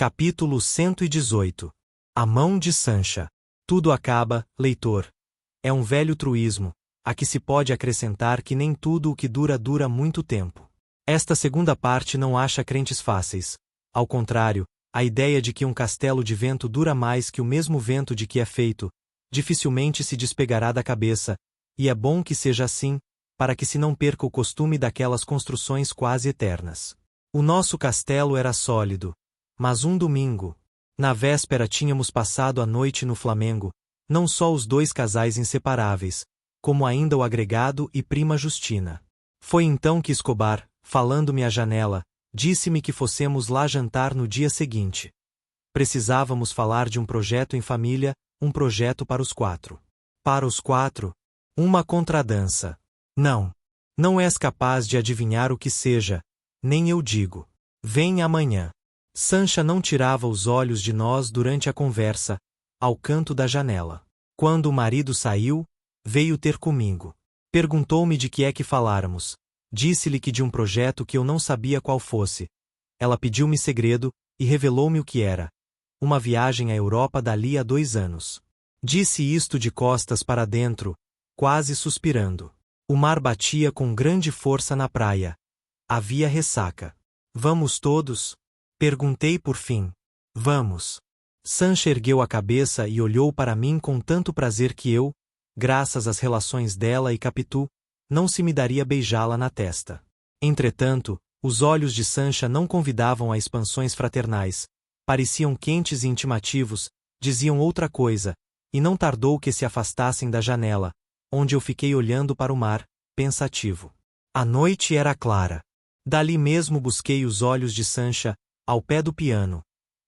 Capítulo 118. A mão de Sancha. Tudo acaba, leitor. É um velho truísmo, a que se pode acrescentar que nem tudo o que dura dura muito tempo. Esta segunda parte não acha crentes fáceis. Ao contrário, a ideia de que um castelo de vento dura mais que o mesmo vento de que é feito, dificilmente se despegará da cabeça, e é bom que seja assim, para que se não perca o costume daquelas construções quase eternas. O nosso castelo era sólido. Mas um domingo, na véspera tínhamos passado a noite no Flamengo, não só os dois casais inseparáveis, como ainda o agregado e prima Justina. Foi então que Escobar, falando-me à janela, disse-me que fossemos lá jantar no dia seguinte. Precisávamos falar de um projeto em família, um projeto para os quatro. Para os quatro? Uma contradança. Não és capaz de adivinhar o que seja, nem eu digo. Vem amanhã. Sancha não tirava os olhos de nós durante a conversa, ao canto da janela. Quando o marido saiu, veio ter comigo. Perguntou-me de que é que faláramos. Disse-lhe que de um projeto que eu não sabia qual fosse. Ela pediu-me segredo, e revelou-me o que era. Uma viagem à Europa dali a 2 anos. Disse isto de costas para dentro, quase suspirando. O mar batia com grande força na praia. Havia ressaca. Vamos todos? Perguntei por fim. Vamos. Sancha ergueu a cabeça e olhou para mim com tanto prazer que eu, graças às relações dela e Capitu, não se me daria beijá-la na testa. Entretanto, os olhos de Sancha não convidavam a expansões fraternais, pareciam quentes e intimativos, diziam outra coisa, e não tardou que se afastassem da janela, onde eu fiquei olhando para o mar, pensativo. A noite era clara. Dali mesmo busquei os olhos de Sancha, ao pé do piano.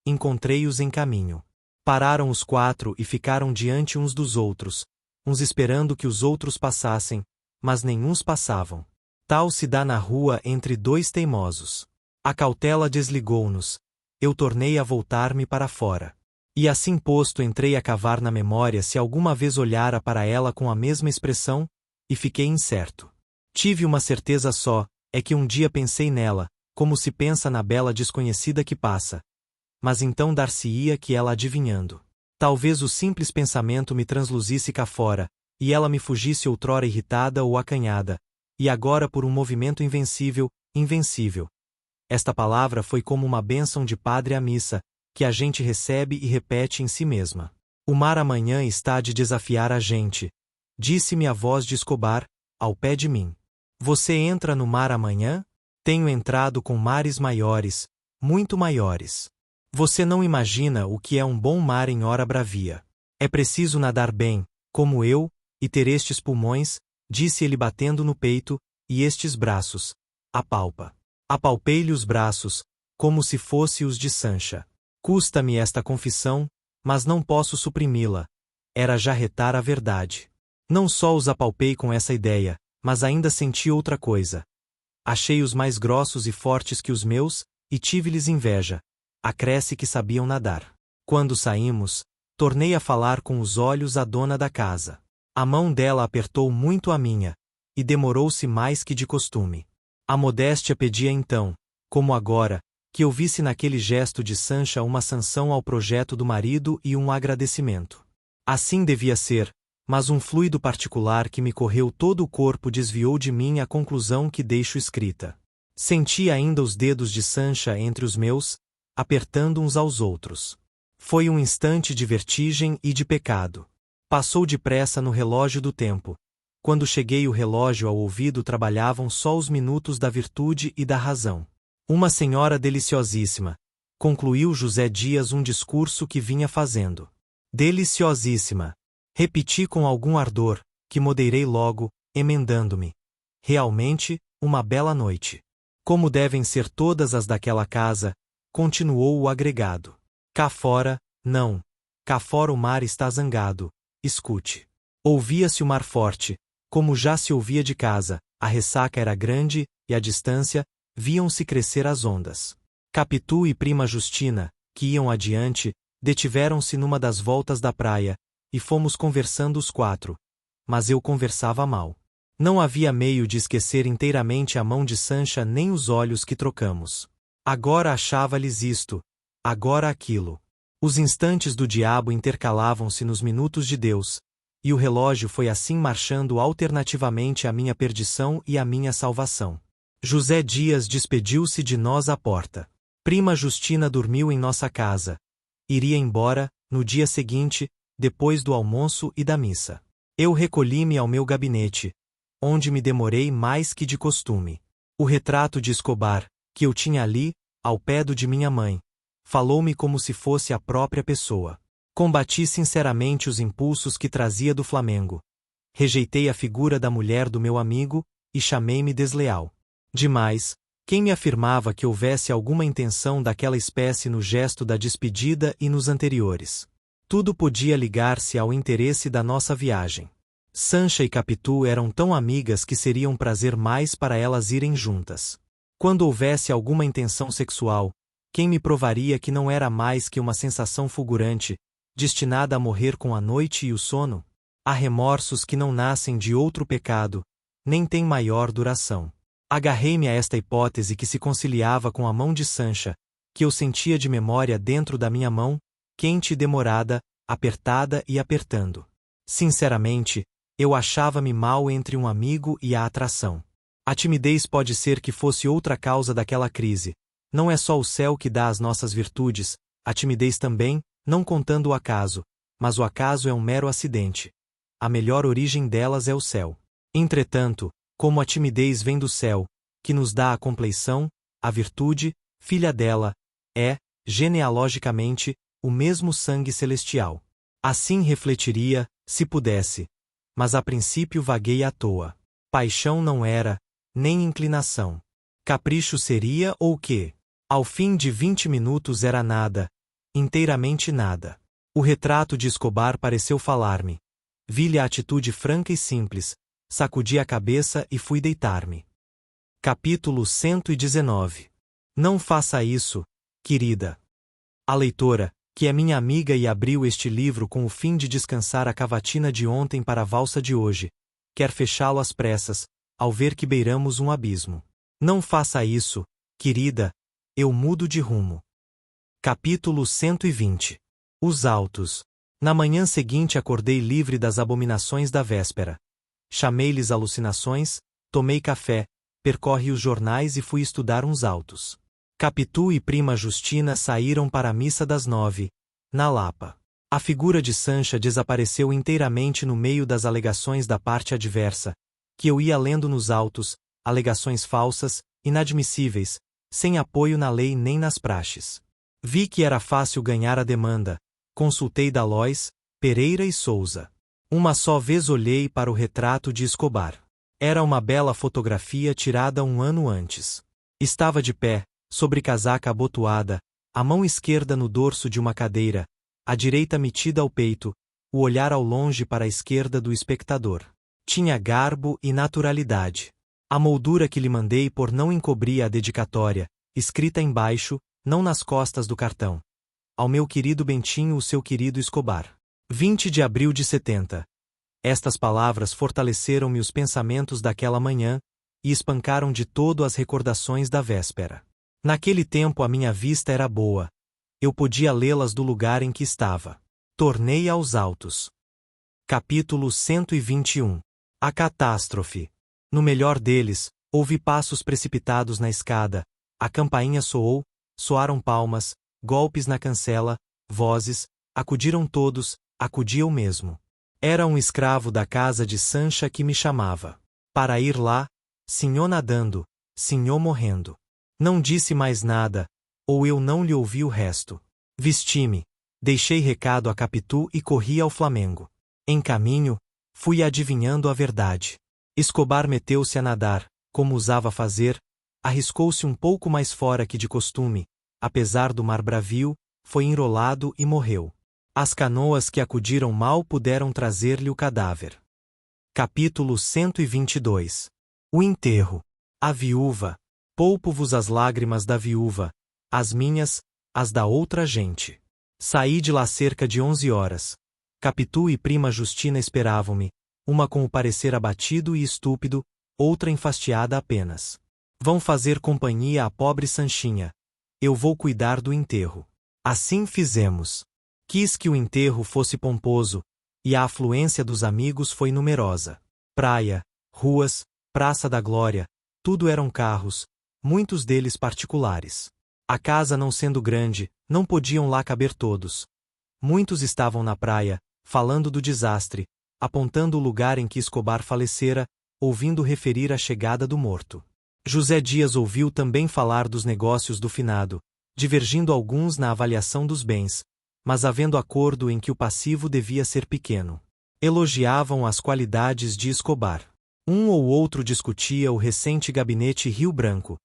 Encontrei-os em caminho. Pararam os 4 e ficaram diante uns dos outros, uns esperando que os outros passassem, mas nenhuns passavam. Tal se dá na rua entre 2 teimosos. A cautela desligou-nos. Eu tornei a voltar-me para fora. E assim posto entrei a cavar na memória se alguma vez olhara para ela com a mesma expressão, e fiquei incerto. Tive uma certeza só, é que um dia pensei nela, como se pensa na bela desconhecida que passa. Mas então dar-se-ia que ela adivinhando. Talvez o simples pensamento me transluzisse cá fora, e ela me fugisse outrora irritada ou acanhada, e agora por um movimento invencível. Esta palavra foi como uma bênção de padre à missa, que a gente recebe e repete em si mesma. O mar amanhã está de desafiar a gente, disse-me a voz de Escobar, ao pé de mim. Você entra no mar amanhã? Tenho entrado com mares maiores, muito maiores. Você não imagina o que é um bom mar em hora bravia. É preciso nadar bem, como eu, e ter estes pulmões, disse ele batendo no peito, e estes braços. Apalpa. Apalpei-lhe os braços, como se fosse os de Sancha. Custa-me esta confissão, mas não posso suprimi-la. Era já retar a verdade. Não só os apalpei com essa ideia, mas ainda senti outra coisa. Achei-os mais grossos e fortes que os meus, e tive-lhes inveja. Acresce que sabiam nadar. Quando saímos, tornei a falar com os olhos à dona da casa. A mão dela apertou muito a minha, e demorou-se mais que de costume. A modéstia pedia então, como agora, que eu visse naquele gesto de Sancha uma sanção ao projeto do marido e um agradecimento. Assim devia ser, mas um fluido particular que me correu todo o corpo desviou de mim a conclusão que deixo escrita. Senti ainda os dedos de Sancha entre os meus, apertando uns aos outros. Foi um instante de vertigem e de pecado. Passou depressa no relógio do tempo. Quando cheguei o relógio ao ouvido trabalhavam só os minutos da virtude e da razão. Uma senhora deliciosíssima, concluiu José Dias um discurso que vinha fazendo. Deliciosíssima. Repeti com algum ardor, que moderei logo, emendando-me. Realmente, uma bela noite. Como devem ser todas as daquela casa, continuou o agregado. Cá fora, não. Cá fora o mar está zangado. Escute. Ouvia-se o mar forte, como já se ouvia de casa, a ressaca era grande, e à distância, viam-se crescer as ondas. Capitu e prima Justina, que iam adiante, detiveram-se numa das voltas da praia, e fomos conversando os 4. Mas eu conversava mal. Não havia meio de esquecer inteiramente a mão de Sancha nem os olhos que trocamos. Agora achava-lhes isto, agora aquilo. Os instantes do diabo intercalavam-se nos minutos de Deus, e o relógio foi assim marchando alternativamente à minha perdição e à minha salvação. José Dias despediu-se de nós à porta. Prima Justina dormiu em nossa casa. Iria embora, no dia seguinte, depois do almoço e da missa. Eu recolhi-me ao meu gabinete, onde me demorei mais que de costume. O retrato de Escobar, que eu tinha ali, ao pé do de minha mãe, falou-me como se fosse a própria pessoa. Combati sinceramente os impulsos que trazia do Flamengo. Rejeitei a figura da mulher do meu amigo, e chamei-me desleal. Demais, quem me afirmava que houvesse alguma intenção daquela espécie no gesto da despedida e nos anteriores? Tudo podia ligar-se ao interesse da nossa viagem. Sancha e Capitu eram tão amigas que seria um prazer mais para elas irem juntas. Quando houvesse alguma intenção sexual, quem me provaria que não era mais que uma sensação fulgurante, destinada a morrer com a noite e o sono? Há remorsos que não nascem de outro pecado, nem têm maior duração. Agarrei-me a esta hipótese que se conciliava com a mão de Sancha, que eu sentia de memória dentro da minha mão, quente e demorada, apertada e apertando. Sinceramente, eu achava-me mal entre um amigo e a atração. A timidez pode ser que fosse outra causa daquela crise. Não é só o céu que dá as nossas virtudes, a timidez também, não contando o acaso, mas o acaso é um mero acidente. A melhor origem delas é o céu. Entretanto, como a timidez vem do céu, que nos dá a compleição, a virtude, filha dela, é, genealogicamente, o mesmo sangue celestial. Assim refletiria, se pudesse. Mas a princípio vaguei à toa. Paixão não era, nem inclinação. Capricho seria ou quê? Ao fim de 20 minutos era nada, inteiramente nada. O retrato de Escobar pareceu falar-me. Vi-lhe a atitude franca e simples, sacudi a cabeça e fui deitar-me. Capítulo 119. Não faça isso, querida. A leitora, que é minha amiga e abriu este livro com o fim de descansar a cavatina de ontem para a valsa de hoje, quer fechá-lo às pressas, ao ver que beiramos um abismo. Não faça isso, querida, eu mudo de rumo. Capítulo 120. Os autos. Na manhã seguinte acordei livre das abominações da véspera. Chamei-lhes alucinações, tomei café, percorri os jornais e fui estudar uns autos. Capitu e prima Justina saíram para a missa das 9, na Lapa. A figura de Sancha desapareceu inteiramente no meio das alegações da parte adversa, que eu ia lendo nos autos, alegações falsas, inadmissíveis, sem apoio na lei nem nas praxes. Vi que era fácil ganhar a demanda, consultei Dalóis, Pereira e Souza. Uma só vez olhei para o retrato de Escobar. Era uma bela fotografia tirada um ano antes. Estava de pé, sobre casaca abotoada, a mão esquerda no dorso de uma cadeira, a direita metida ao peito, o olhar ao longe para a esquerda do espectador. Tinha garbo e naturalidade. A moldura que lhe mandei por não encobria a dedicatória, escrita embaixo, não nas costas do cartão. Ao meu querido Bentinho, o seu querido Escobar. 20 de abril de 70. Estas palavras fortaleceram-me os pensamentos daquela manhã, e espancaram de todo as recordações da véspera. Naquele tempo a minha vista era boa. Eu podia lê-las do lugar em que estava. Tornei aos autos. Capítulo 121. A catástrofe. No melhor deles, ouvi passos precipitados na escada, a campainha soou, soaram palmas, golpes na cancela, vozes, acudiram todos, acudi eu mesmo. Era um escravo da casa de Sancha que me chamava. Para ir lá, senhor nadando, senhor morrendo. Não disse mais nada, ou eu não lhe ouvi o resto. Vesti-me, deixei recado a Capitu e corri ao Flamengo. Em caminho, fui adivinhando a verdade. Escobar meteu-se a nadar, como usava fazer, arriscou-se um pouco mais fora que de costume, apesar do mar bravio, foi enrolado e morreu. As canoas que acudiram mal puderam trazer-lhe o cadáver. Capítulo 122. O enterro. A viúva. Poupo-vos as lágrimas da viúva, as minhas, as da outra gente. Saí de lá cerca de 11 horas. Capitu e prima Justina esperavam-me, uma com o parecer abatido e estúpido, outra enfastiada apenas. Vão fazer companhia à pobre Sanchinha. Eu vou cuidar do enterro. Assim fizemos. Quis que o enterro fosse pomposo, e a afluência dos amigos foi numerosa. Praia, ruas, Praça da Glória, tudo eram carros, muitos deles particulares. A casa não sendo grande, não podiam lá caber todos. Muitos estavam na praia, falando do desastre, apontando o lugar em que Escobar falecera, ouvindo referir a chegada do morto. José Dias ouviu também falar dos negócios do finado, divergindo alguns na avaliação dos bens, mas havendo acordo em que o passivo devia ser pequeno. Elogiavam as qualidades de Escobar. Um ou outro discutia o recente gabinete Rio Branco.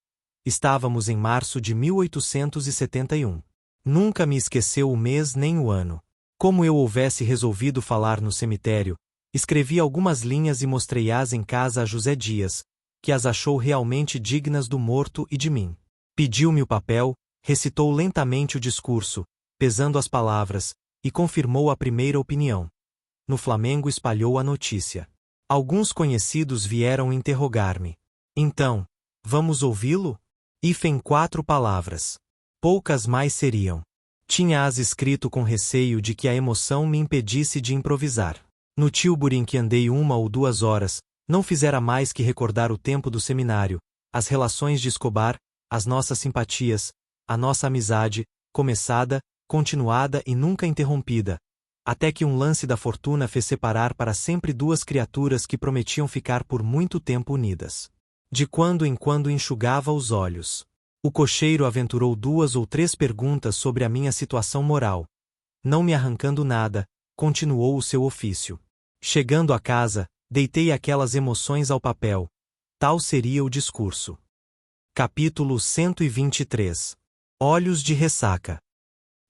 Estávamos em março de 1871. Nunca me esqueceu o mês nem o ano. Como eu houvesse resolvido falar no cemitério, escrevi algumas linhas e mostrei-as em casa a José Dias, que as achou realmente dignas do morto e de mim. Pediu-me o papel, recitou lentamente o discurso, pesando as palavras, e confirmou a primeira opinião. No Flamengo espalhou a notícia. Alguns conhecidos vieram interrogar-me. Então, vamos ouvi-lo? Em 4 palavras. Poucas mais seriam. Tinha-as escrito com receio de que a emoção me impedisse de improvisar. No Tilbury em que andei 1 ou 2 horas, não fizera mais que recordar o tempo do seminário, as relações de Escobar, as nossas simpatias, a nossa amizade, começada, continuada e nunca interrompida, até que um lance da fortuna fez separar para sempre 2 criaturas que prometiam ficar por muito tempo unidas. De quando em quando enxugava os olhos. O cocheiro aventurou 2 ou 3 perguntas sobre a minha situação moral. Não me arrancando nada, continuou o seu ofício. Chegando a casa, deitei aquelas emoções ao papel. Tal seria o discurso. Capítulo 123. Olhos de ressaca.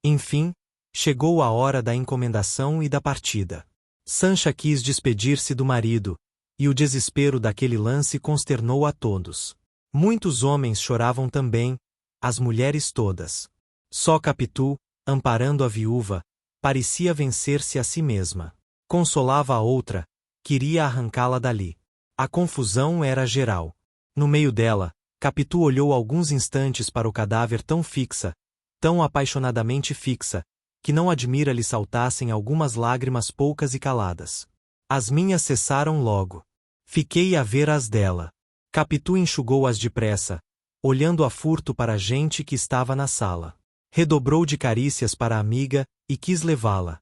Enfim, chegou a hora da encomendação e da partida. Sancha quis despedir-se do marido, e o desespero daquele lance consternou a todos. Muitos homens choravam também, as mulheres todas. Só Capitu, amparando a viúva, parecia vencer-se a si mesma. Consolava a outra, queria arrancá-la dali. A confusão era geral. No meio dela, Capitu olhou alguns instantes para o cadáver tão fixa, tão apaixonadamente fixa, que não admira lhe saltassem algumas lágrimas poucas e caladas. As minhas cessaram logo. Fiquei a ver as dela. Capitu enxugou-as depressa, olhando a furto para a gente que estava na sala. Redobrou de carícias para a amiga, e quis levá-la.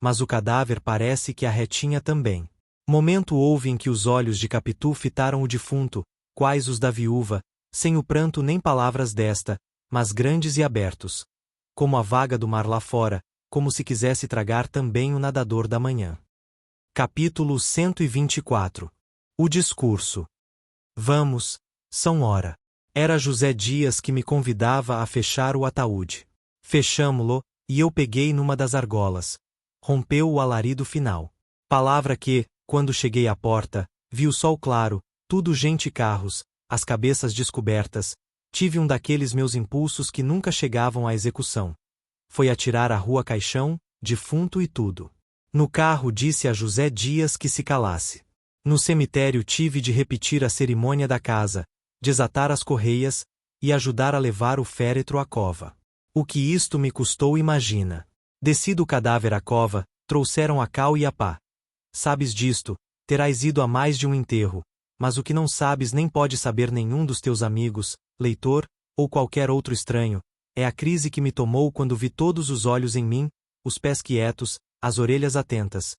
Mas o cadáver parece que a retinha também. Momento houve em que os olhos de Capitu fitaram o defunto, quais os da viúva, sem o pranto nem palavras desta, mas grandes e abertos. Como a vaga do mar lá fora, como se quisesse tragar também o nadador da manhã. Capítulo 124. O discurso. Vamos, são hora. Era José Dias que me convidava a fechar o ataúde. Fechamo-lo, e eu peguei numa das argolas. Rompeu o alarido final. Palavra que, quando cheguei à porta, vi o sol claro, tudo gente e carros, as cabeças descobertas, tive um daqueles meus impulsos que nunca chegavam à execução. Foi atirar à rua caixão, defunto e tudo. No carro disse a José Dias que se calasse. No cemitério tive de repetir a cerimônia da casa, desatar as correias, e ajudar a levar o féretro à cova. O que isto me custou imagina. Descido o cadáver à cova, trouxeram a cal e a pá. Sabes disto, terás ido a mais de um enterro, mas o que não sabes nem pode saber nenhum dos teus amigos, leitor, ou qualquer outro estranho, é a crise que me tomou quando vi todos os olhos em mim, os pés quietos, as orelhas atentas.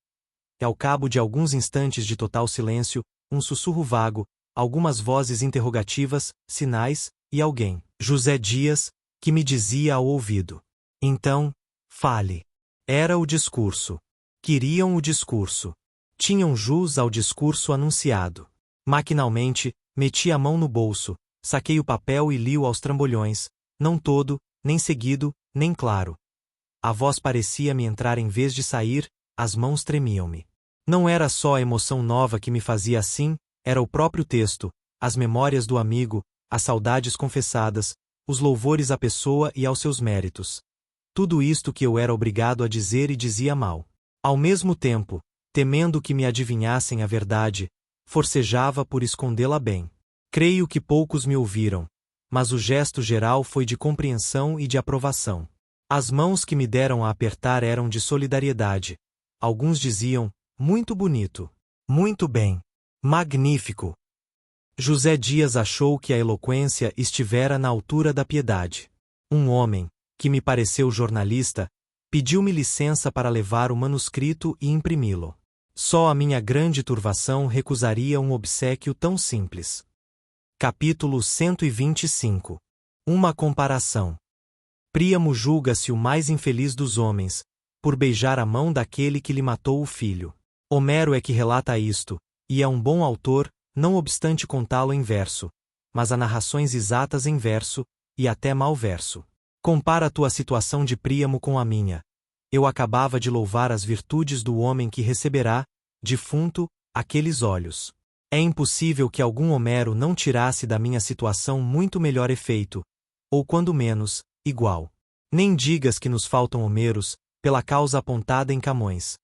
E ao cabo de alguns instantes de total silêncio, um sussurro vago, algumas vozes interrogativas, sinais, e alguém, José Dias, que me dizia ao ouvido. Então, fale. Era o discurso. Queriam o discurso. Tinham jus ao discurso anunciado. Maquinalmente, meti a mão no bolso, saquei o papel e li-o aos trambolhões, não todo, nem seguido, nem claro. A voz parecia-me entrar em vez de sair, as mãos tremiam-me. Não era só a emoção nova que me fazia assim, era o próprio texto, as memórias do amigo, as saudades confessadas, os louvores à pessoa e aos seus méritos. Tudo isto que eu era obrigado a dizer e dizia mal. Ao mesmo tempo, temendo que me adivinhassem a verdade, forcejava por escondê-la bem. Creio que poucos me ouviram, mas o gesto geral foi de compreensão e de aprovação. As mãos que me deram a apertar eram de solidariedade. Alguns diziam, muito bonito. Muito bem. Magnífico. José Dias achou que a eloquência estivera na altura da piedade. Um homem, que me pareceu jornalista, pediu-me licença para levar o manuscrito e imprimi-lo. Só a minha grande turvação recusaria um obséquio tão simples. Capítulo 125. Uma comparação. Príamo julga-se o mais infeliz dos homens, por beijar a mão daquele que lhe matou o filho. Homero é que relata isto, e é um bom autor, não obstante contá-lo em verso, mas há narrações exatas em verso, e até mau verso. Compara tua situação de Príamo com a minha. Eu acabava de louvar as virtudes do homem que receberá, defunto, aqueles olhos. É impossível que algum Homero não tirasse da minha situação muito melhor efeito, ou quando menos, igual. Nem digas que nos faltam Homeros, pela causa apontada em Camões.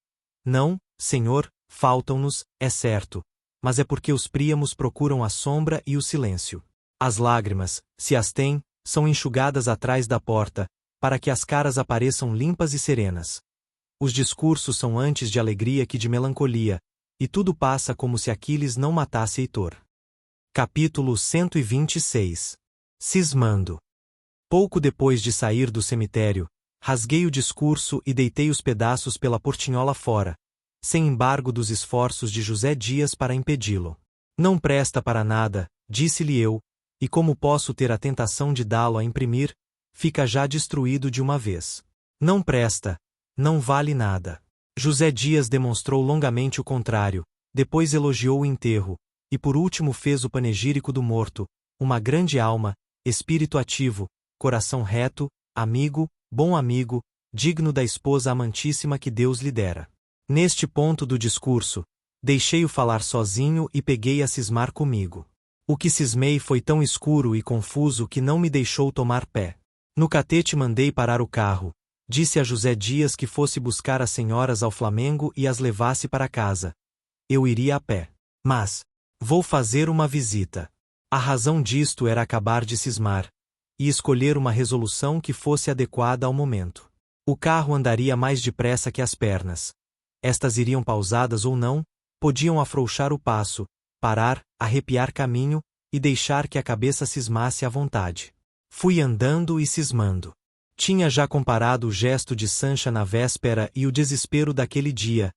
Não, Senhor, faltam-nos, é certo, mas é porque os Príamos procuram a sombra e o silêncio. As lágrimas, se as têm, são enxugadas atrás da porta, para que as caras apareçam limpas e serenas. Os discursos são antes de alegria que de melancolia, e tudo passa como se Aquiles não matasse Heitor. Capítulo 126. Cismando. Pouco depois de sair do cemitério, rasguei o discurso e deitei os pedaços pela portinhola fora, sem embargo dos esforços de José Dias para impedi-lo. Não presta para nada, disse-lhe eu, e como posso ter a tentação de dá-lo a imprimir, fica já destruído de uma vez. Não presta, não vale nada. José Dias demonstrou longamente o contrário, depois elogiou o enterro, e por último fez o panegírico do morto, uma grande alma, espírito ativo, coração reto, amigo, bom amigo, digno da esposa amantíssima que Deus lhe dera. Neste ponto do discurso, deixei-o falar sozinho e peguei a cismar comigo. O que cismei foi tão escuro e confuso que não me deixou tomar pé. No catete mandei parar o carro, disse a José Dias que fosse buscar as senhoras ao Flamengo e as levasse para casa. Eu iria a pé. Mas, vou fazer uma visita. A razão disto era acabar de cismar, e escolher uma resolução que fosse adequada ao momento. O carro andaria mais depressa que as pernas. Estas iriam pausadas ou não, podiam afrouxar o passo, parar, arrepiar caminho, e deixar que a cabeça cismasse à vontade. Fui andando e cismando. Tinha já comparado o gesto de Sancha na véspera e o desespero daquele dia.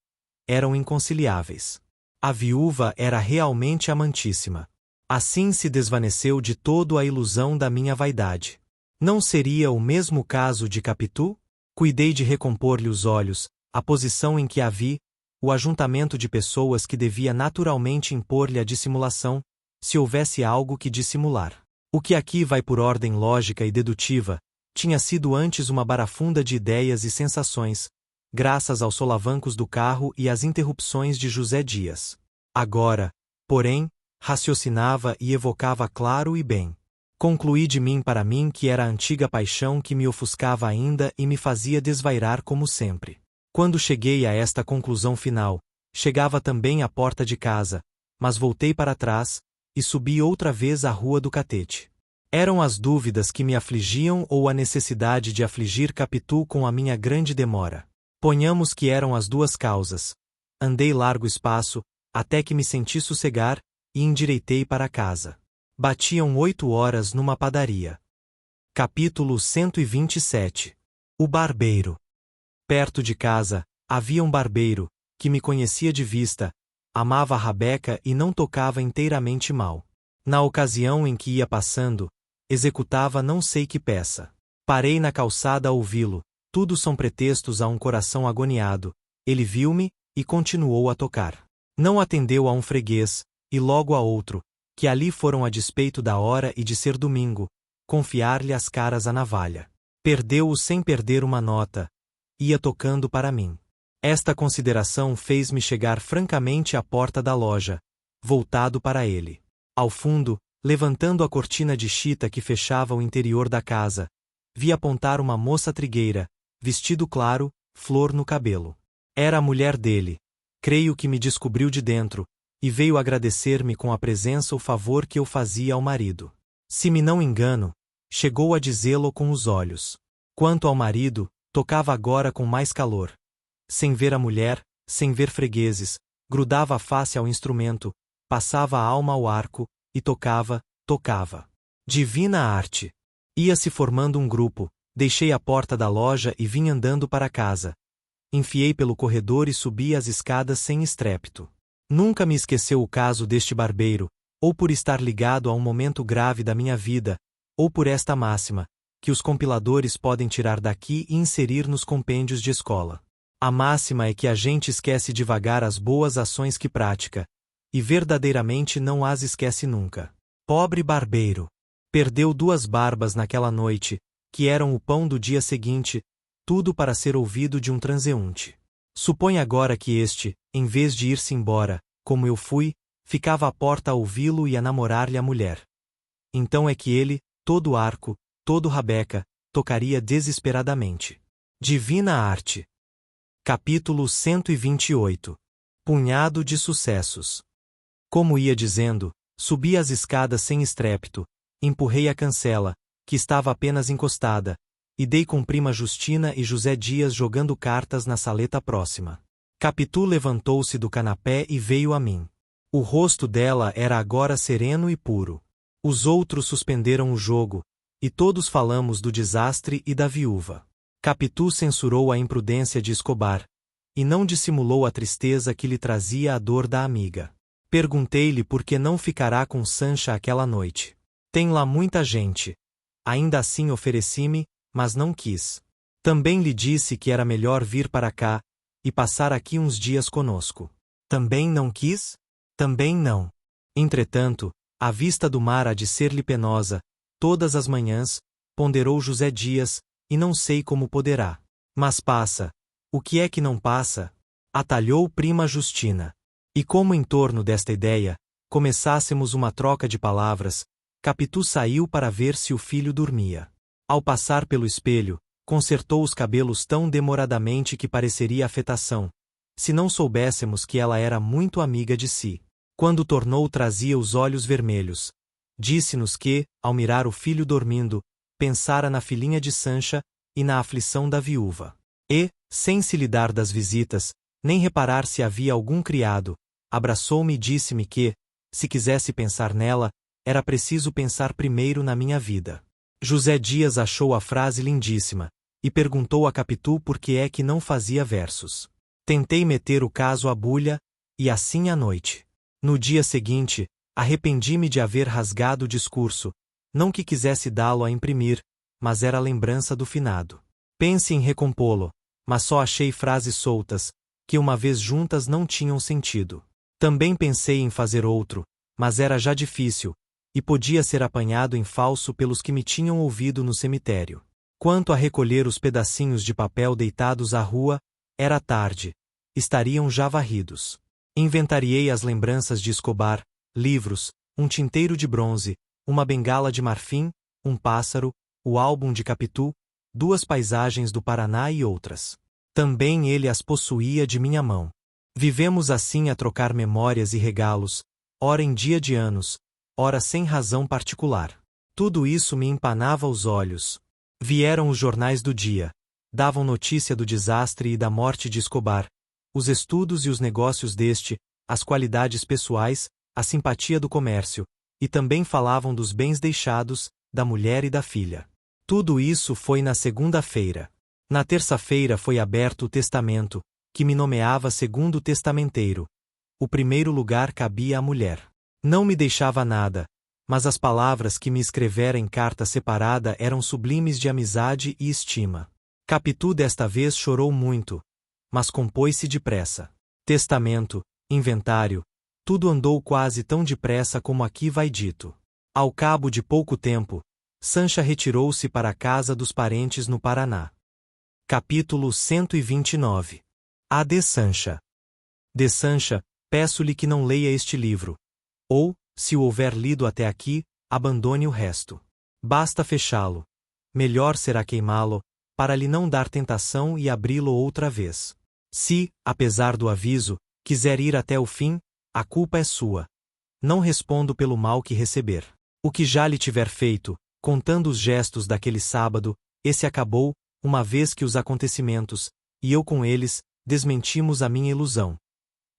Eram inconciliáveis. A viúva era realmente amantíssima. Assim se desvaneceu de todo a ilusão da minha vaidade. Não seria o mesmo caso de Capitu? Cuidei de recompor-lhe os olhos, a posição em que a vi, o ajuntamento de pessoas que devia naturalmente impor-lhe a dissimulação, se houvesse algo que dissimular. O que aqui vai por ordem lógica e dedutiva, tinha sido antes uma barafunda de ideias e sensações, graças aos solavancos do carro e às interrupções de José Dias. Agora, porém, raciocinava e evocava claro e bem. Concluí de mim para mim que era a antiga paixão que me ofuscava ainda e me fazia desvairar como sempre. Quando cheguei a esta conclusão final, chegava também à porta de casa, mas voltei para trás, e subi outra vez a rua do Catete. Eram as dúvidas que me afligiam ou a necessidade de afligir Capitu com a minha grande demora. Ponhamos que eram as duas causas. Andei largo espaço, até que me senti sossegar, e endireitei para casa. Batiam 8 horas numa padaria. Capítulo 127. O barbeiro. Perto de casa, havia um barbeiro, que me conhecia de vista, amava a rabeca e não tocava inteiramente mal. Na ocasião em que ia passando, executava não sei que peça. Parei na calçada a ouvi-lo, tudo são pretextos a um coração agoniado. Ele viu-me, e continuou a tocar. Não atendeu a um freguês, e logo a outro, que ali foram a despeito da hora e de ser domingo, confiar-lhe as caras à navalha. Perdeu-o sem perder uma nota. Ia tocando para mim. Esta consideração fez-me chegar francamente à porta da loja, voltado para ele. Ao fundo, levantando a cortina de chita que fechava o interior da casa, vi apontar uma moça trigueira, vestido claro, flor no cabelo. Era a mulher dele. Creio que me descobriu de dentro, e veio agradecer-me com a presença o favor que eu fazia ao marido. Se me não engano, chegou a dizê-lo com os olhos. Quanto ao marido, tocava agora com mais calor. Sem ver a mulher, sem ver fregueses, grudava a face ao instrumento, passava a alma ao arco, e tocava, tocava. Divina arte! Ia-se formando um grupo, deixei a porta da loja e vim andando para casa. Enfiei pelo corredor e subi as escadas sem estrépito. Nunca me esqueceu o caso deste barbeiro, ou por estar ligado a um momento grave da minha vida, ou por esta máxima, que os compiladores podem tirar daqui e inserir nos compêndios de escola. A máxima é que a gente esquece devagar as boas ações que pratica, e verdadeiramente não as esquece nunca. Pobre barbeiro! Perdeu 2 barbas naquela noite, que eram o pão do dia seguinte, tudo para ser ouvido de um transeunte. Supõe agora que este, em vez de ir-se embora, como eu fui, ficava à porta a ouvi-lo e a namorar-lhe a mulher. Então é que ele, todo arco, todo rabeca, tocaria desesperadamente. Divina arte! Capítulo 128. Punhado de sucessos. Como ia dizendo, subi as escadas sem estrépito, empurrei a cancela, que estava apenas encostada, e dei com prima Justina e José Dias jogando cartas na saleta próxima. Capitu levantou-se do canapé e veio a mim. O rosto dela era agora sereno e puro. Os outros suspenderam o jogo, e todos falamos do desastre e da viúva. Capitu censurou a imprudência de Escobar, e não dissimulou a tristeza que lhe trazia a dor da amiga. Perguntei-lhe por que não ficará com Sancha aquela noite. Tem lá muita gente. Ainda assim ofereci-me, mas não quis. Também lhe disse que era melhor vir para cá, e passar aqui uns dias conosco. Também não quis? Também não. Entretanto, a vista do mar há de ser-lhe penosa, todas as manhãs, ponderou José Dias, e não sei como poderá. Mas passa. O que é que não passa? Atalhou prima Justina. E como em torno desta ideia, começássemos uma troca de palavras, Capitu saiu para ver se o filho dormia. Ao passar pelo espelho, consertou os cabelos tão demoradamente que pareceria afetação, se não soubéssemos que ela era muito amiga de si. Quando tornou trazia os olhos vermelhos. Disse-nos que, ao mirar o filho dormindo, pensara na filhinha de Sancha e na aflição da viúva. E, sem se lhe dar das visitas, nem reparar se havia algum criado, abraçou-me e disse-me que, se quisesse pensar nela, era preciso pensar primeiro na minha vida. José Dias achou a frase lindíssima, e perguntou a Capitu por que é que não fazia versos. Tentei meter o caso à bulha, e assim à noite. No dia seguinte, arrependi-me de haver rasgado o discurso, não que quisesse dá-lo a imprimir, mas era a lembrança do finado. Pense em recompô-lo, mas só achei frases soltas, que uma vez juntas não tinham sentido. Também pensei em fazer outro, mas era já difícil, e podia ser apanhado em falso pelos que me tinham ouvido no cemitério. Quanto a recolher os pedacinhos de papel deitados à rua, era tarde, estariam já varridos. Inventariei as lembranças de Escobar, livros, um tinteiro de bronze, uma bengala de marfim, um pássaro, o álbum de Capitu, 2 paisagens do Paraná e outras. Também ele as possuía de minha mão. Vivemos assim a trocar memórias e regalos, ora em dia de anos, ora sem razão particular. Tudo isso me empanava os olhos. Vieram os jornais do dia, davam notícia do desastre e da morte de Escobar, os estudos e os negócios deste, as qualidades pessoais, a simpatia do comércio, e também falavam dos bens deixados, da mulher e da filha. Tudo isso foi na segunda-feira. Na terça-feira foi aberto o testamento, que me nomeava segundo testamenteiro. O primeiro lugar cabia à mulher. Não me deixava nada, mas as palavras que me escrevera em carta separada eram sublimes de amizade e estima. Capitu desta vez chorou muito, mas compôs-se depressa. Testamento, inventário, tudo andou quase tão depressa como aqui vai dito. Ao cabo de pouco tempo, Sancha retirou-se para a casa dos parentes no Paraná. Capítulo 129. A de Sancha. De Sancha, peço-lhe que não leia este livro. Ou, se o houver lido até aqui, abandone o resto. Basta fechá-lo. Melhor será queimá-lo, para lhe não dar tentação e abri-lo outra vez. Se, apesar do aviso, quiser ir até o fim, a culpa é sua. Não respondo pelo mal que receber. O que já lhe tiver feito, contando os gestos daquele sábado, esse acabou, uma vez que os acontecimentos, e eu com eles, desmentimos a minha ilusão.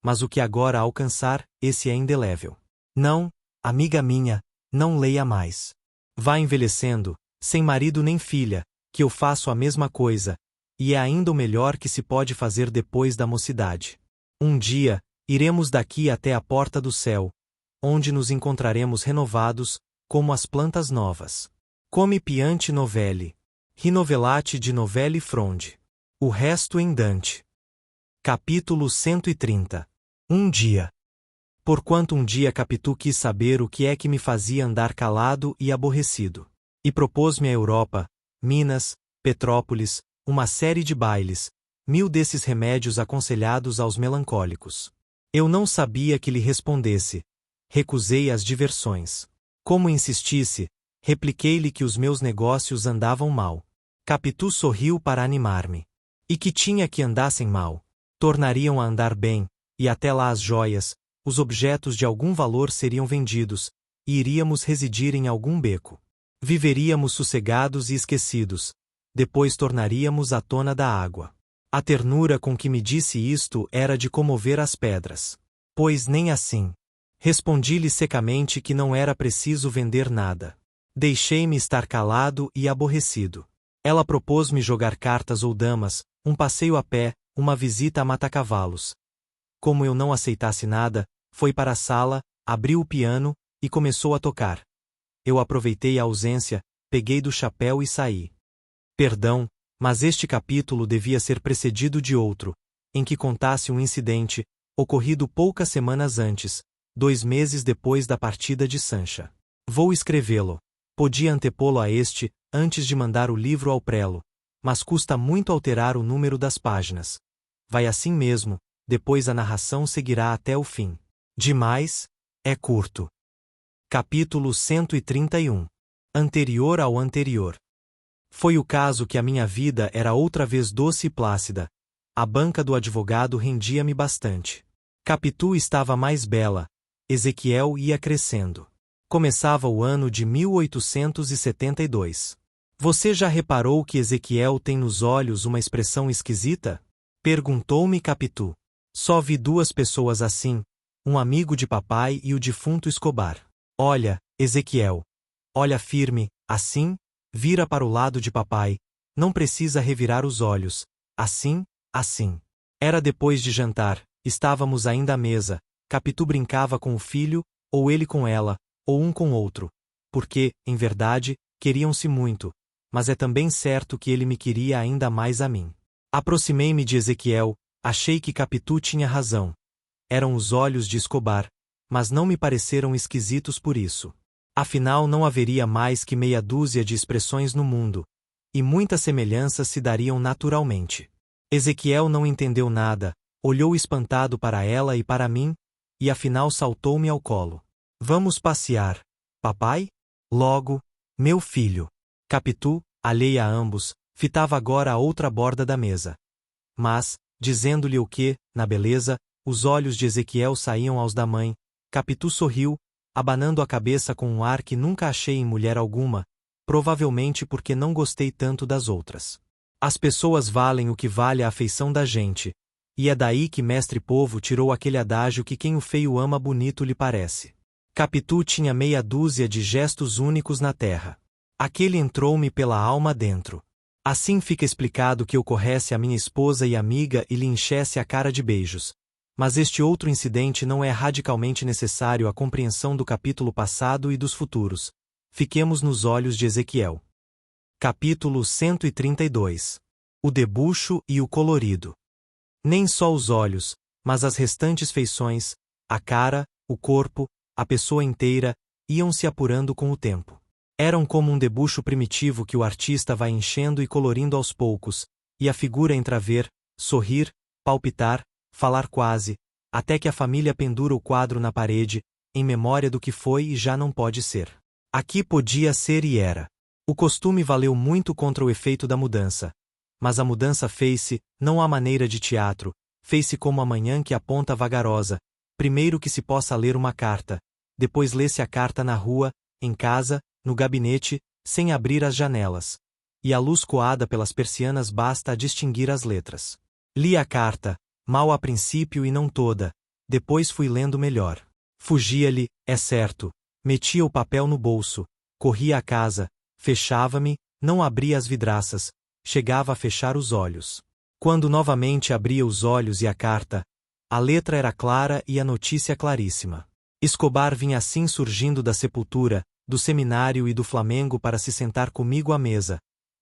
Mas o que agora alcançar, esse é indelével. Não, amiga minha, não leia mais. Vá envelhecendo, sem marido nem filha, que eu faço a mesma coisa, e é ainda o melhor que se pode fazer depois da mocidade. Um dia, iremos daqui até a porta do céu, onde nos encontraremos renovados, como as plantas novas. Come piante novelle. Rinovelate de novelle fronde. O resto em Dante. Capítulo 130. Um dia. Porquanto um dia Capitu quis saber o que é que me fazia andar calado e aborrecido. E propôs-me a Europa, Minas, Petrópolis, uma série de bailes, 1000 desses remédios aconselhados aos melancólicos. Eu não sabia que lhe respondesse. Recusei as diversões. Como insistisse, repliquei-lhe que os meus negócios andavam mal. Capitu sorriu para animar-me. E que tinha que andassem mal. Tornariam a andar bem, e até lá as joias, os objetos de algum valor seriam vendidos, e iríamos residir em algum beco. Viveríamos sossegados e esquecidos, depois tornaríamos à tona da água. A ternura com que me disse isto era de comover as pedras. Pois nem assim. Respondi-lhe secamente que não era preciso vender nada. Deixei-me estar calado e aborrecido. Ela propôs-me jogar cartas ou damas, um passeio a pé, uma visita a matacavalos. Como eu não aceitasse nada, foi para a sala, abriu o piano, e começou a tocar. Eu aproveitei a ausência, peguei do chapéu e saí. Perdão, mas este capítulo devia ser precedido de outro, em que contasse um incidente, ocorrido poucas semanas antes, 2 meses depois da partida de Sancha. Vou escrevê-lo. Podia antepô-lo a este, antes de mandar o livro ao prelo, mas custa muito alterar o número das páginas. Vai assim mesmo, depois a narração seguirá até o fim. Demais, é curto. Capítulo 131. Anterior ao anterior. Foi o caso que a minha vida era outra vez doce e plácida. A banca do advogado rendia-me bastante. Capitu estava mais bela. Ezequiel ia crescendo. Começava o ano de 1872. Você já reparou que Ezequiel tem nos olhos uma expressão esquisita? Perguntou-me Capitu. Só vi 2 pessoas assim, um amigo de papai e o defunto Escobar. Olha, Ezequiel. Olha firme, assim, vira para o lado de papai, não precisa revirar os olhos, assim, assim. Era depois de jantar, estávamos ainda à mesa, Capitu brincava com o filho, ou ele com ela, ou um com outro, porque, em verdade, queriam-se muito, mas é também certo que ele me queria ainda mais a mim. Aproximei-me de Ezequiel, achei que Capitu tinha razão. Eram os olhos de Escobar, mas não me pareceram esquisitos por isso. Afinal não haveria mais que meia dúzia de expressões no mundo, e muitas semelhanças se dariam naturalmente. Ezequiel não entendeu nada, olhou espantado para ela e para mim, e afinal saltou-me ao colo. Vamos passear, papai? Logo, meu filho. Capitu, alheia a ambos, fitava agora a outra borda da mesa. Mas, dizendo-lhe o que, na beleza, os olhos de Ezequiel saíam aos da mãe, Capitu sorriu, abanando a cabeça com um ar que nunca achei em mulher alguma, provavelmente porque não gostei tanto das outras. As pessoas valem o que vale a afeição da gente, e é daí que mestre Povo tirou aquele adágio que quem o feio ama bonito lhe parece. Capitu tinha meia dúzia de gestos únicos na terra. Aquele entrou-me pela alma dentro. Assim fica explicado que eu corresse a minha esposa e amiga e lhe enchesse a cara de beijos. Mas este outro incidente não é radicalmente necessário à compreensão do capítulo passado e dos futuros. Fiquemos nos olhos de Ezequiel. Capítulo 132. O debuxo e o colorido. Nem só os olhos, mas as restantes feições, a cara, o corpo, a pessoa inteira, iam se apurando com o tempo. Eram como um debuxo primitivo que o artista vai enchendo e colorindo aos poucos, e a figura entrever, sorrir, palpitar, falar quase, até que a família pendura o quadro na parede, em memória do que foi e já não pode ser. Aqui podia ser e era. O costume valeu muito contra o efeito da mudança. Mas a mudança fez-se, não à maneira de teatro, fez-se como a manhã que aponta vagarosa, primeiro que se possa ler uma carta, depois lê-se a carta na rua, em casa, no gabinete, sem abrir as janelas. e a luz coada pelas persianas basta a distinguir as letras. Li a carta, mal a princípio e não toda, depois fui lendo melhor. Fugia-lhe, é certo, metia o papel no bolso, corria à casa, fechava-me, não abria as vidraças, chegava a fechar os olhos. Quando novamente abria os olhos e a carta, a letra era clara e a notícia claríssima. Escobar vinha assim surgindo da sepultura, do seminário e do Flamengo para se sentar comigo à mesa,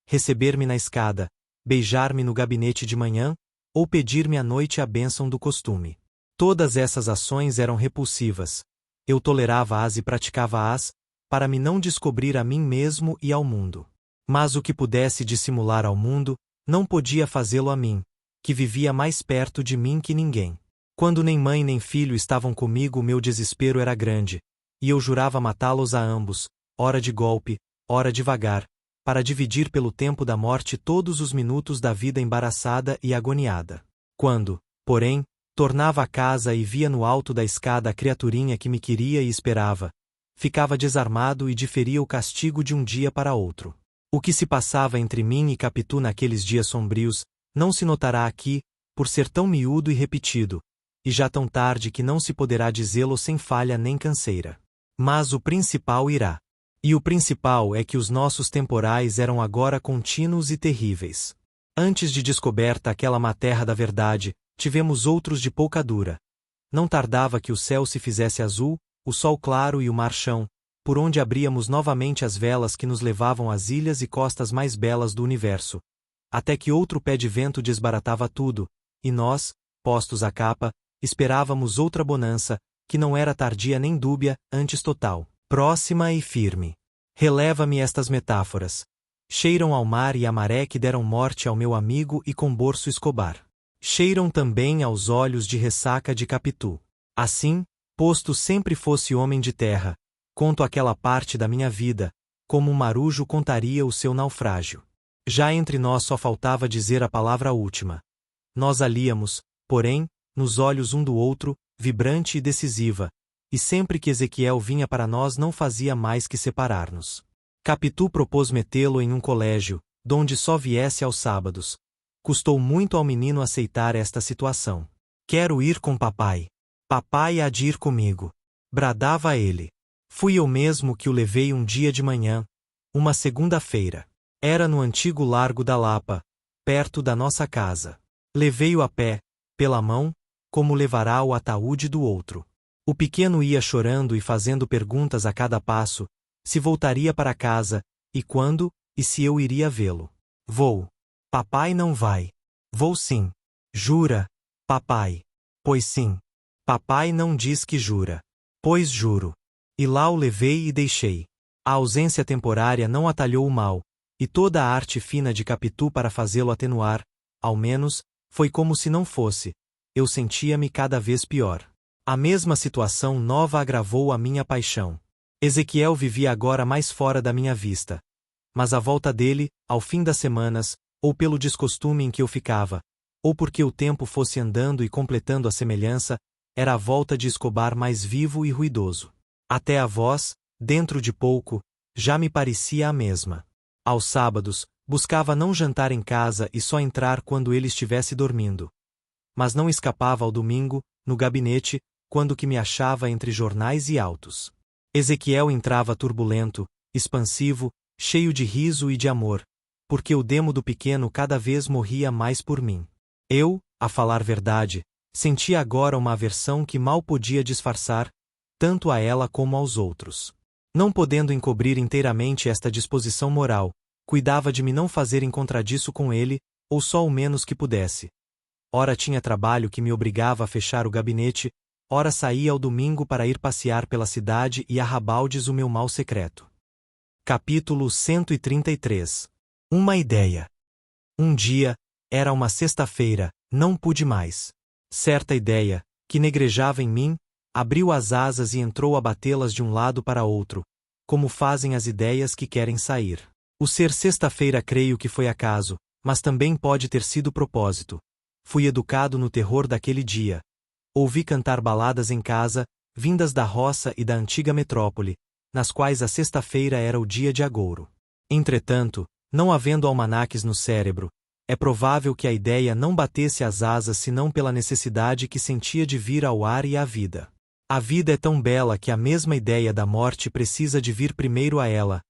receber-me na escada, beijar-me no gabinete de manhã, ou pedir-me à noite a bênção do costume. Todas essas ações eram repulsivas. Eu tolerava-as e praticava-as, para me não descobrir a mim mesmo e ao mundo. Mas o que pudesse dissimular ao mundo, não podia fazê-lo a mim, que vivia mais perto de mim que ninguém. Quando nem mãe nem filho estavam comigo, meu desespero era grande, e eu jurava matá-los a ambos, ora de golpe, ora devagar, para dividir pelo tempo da morte todos os minutos da vida embaraçada e agoniada. Quando, porém, tornava a casa e via no alto da escada a criaturinha que me queria e esperava, ficava desarmado e diferia o castigo de um dia para outro. O que se passava entre mim e Capitu naqueles dias sombrios, não se notará aqui, por ser tão miúdo e repetido, e já tão tarde que não se poderá dizê-lo sem falha nem canseira. Mas o principal irá. E o principal é que os nossos temporais eram agora contínuos e terríveis. Antes de descoberta aquela má terra da verdade, tivemos outros de pouca dura. Não tardava que o céu se fizesse azul, o sol claro e o mar chão, por onde abríamos novamente as velas que nos levavam às ilhas e costas mais belas do universo, até que outro pé de vento desbaratava tudo, e nós, postos à capa, esperávamos outra bonança, que não era tardia nem dúbia, antes total, próxima e firme. Releva-me estas metáforas. Cheiram ao mar e à maré que deram morte ao meu amigo e Comborço Escobar. Cheiram também aos olhos de ressaca de Capitu. Assim, posto sempre fosse homem de terra, conto aquela parte da minha vida, como um marujo contaria o seu naufrágio. Já entre nós só faltava dizer a palavra última. Nós a líamos, porém, nos olhos um do outro, vibrante e decisiva, e sempre que Ezequiel vinha para nós não fazia mais que separar-nos. Capitu propôs metê-lo em um colégio, donde só viesse aos sábados. Custou muito ao menino aceitar esta situação. Quero ir com papai. Papai há de ir comigo. Bradava ele. Fui eu mesmo que o levei um dia de manhã, uma segunda-feira. Era no antigo Largo da Lapa, perto da nossa casa. Levei-o a pé, pela mão, como levará o ataúde do outro. O pequeno ia chorando e fazendo perguntas a cada passo, se voltaria para casa, e quando, e se eu iria vê-lo. Vou. Papai não vai. Vou sim. Jura, papai? Pois sim. Papai não diz que jura. Pois juro. E lá o levei e deixei. A ausência temporária não atalhou o mal, e toda a arte fina de Capitu para fazê-lo atenuar, ao menos, foi como se não fosse. Eu sentia-me cada vez pior. A mesma situação nova agravou a minha paixão. Ezequiel vivia agora mais fora da minha vista. Mas à volta dele, ao fim das semanas, ou pelo descostume em que eu ficava, ou porque o tempo fosse andando e completando a semelhança, era a volta de Escobar mais vivo e ruidoso. Até a voz, dentro de pouco, já me parecia a mesma. Aos sábados, buscava não jantar em casa e só entrar quando ele estivesse dormindo. Mas não escapava ao domingo, no gabinete, quando que me achava entre jornais e autos. Ezequiel entrava turbulento, expansivo, cheio de riso e de amor, porque o demo do pequeno cada vez morria mais por mim. Eu, a falar verdade, sentia agora uma aversão que mal podia disfarçar, tanto a ela como aos outros. Não podendo encobrir inteiramente esta disposição moral, cuidava de me não fazer em contradiço com ele, ou só o menos que pudesse. Ora tinha trabalho que me obrigava a fechar o gabinete, ora saía ao domingo para ir passear pela cidade e arrabaldes o meu mal secreto. Capítulo 133. Uma ideia. Um dia, era uma sexta-feira, não pude mais. Certa ideia, que negrejava em mim, abriu as asas e entrou a batê-las de um lado para outro, como fazem as ideias que querem sair. O ser sexta-feira creio que foi acaso, mas também pode ter sido propósito. Fui educado no terror daquele dia. Ouvi cantar baladas em casa, vindas da roça e da antiga metrópole, nas quais a sexta-feira era o dia de agouro. Entretanto, Não havendo almanaques no cérebro, é provável que a ideia não batesse as asas senão pela necessidade que sentia de vir ao ar e à vida. A vida é tão bela que a mesma ideia da morte precisa de vir primeiro a ela,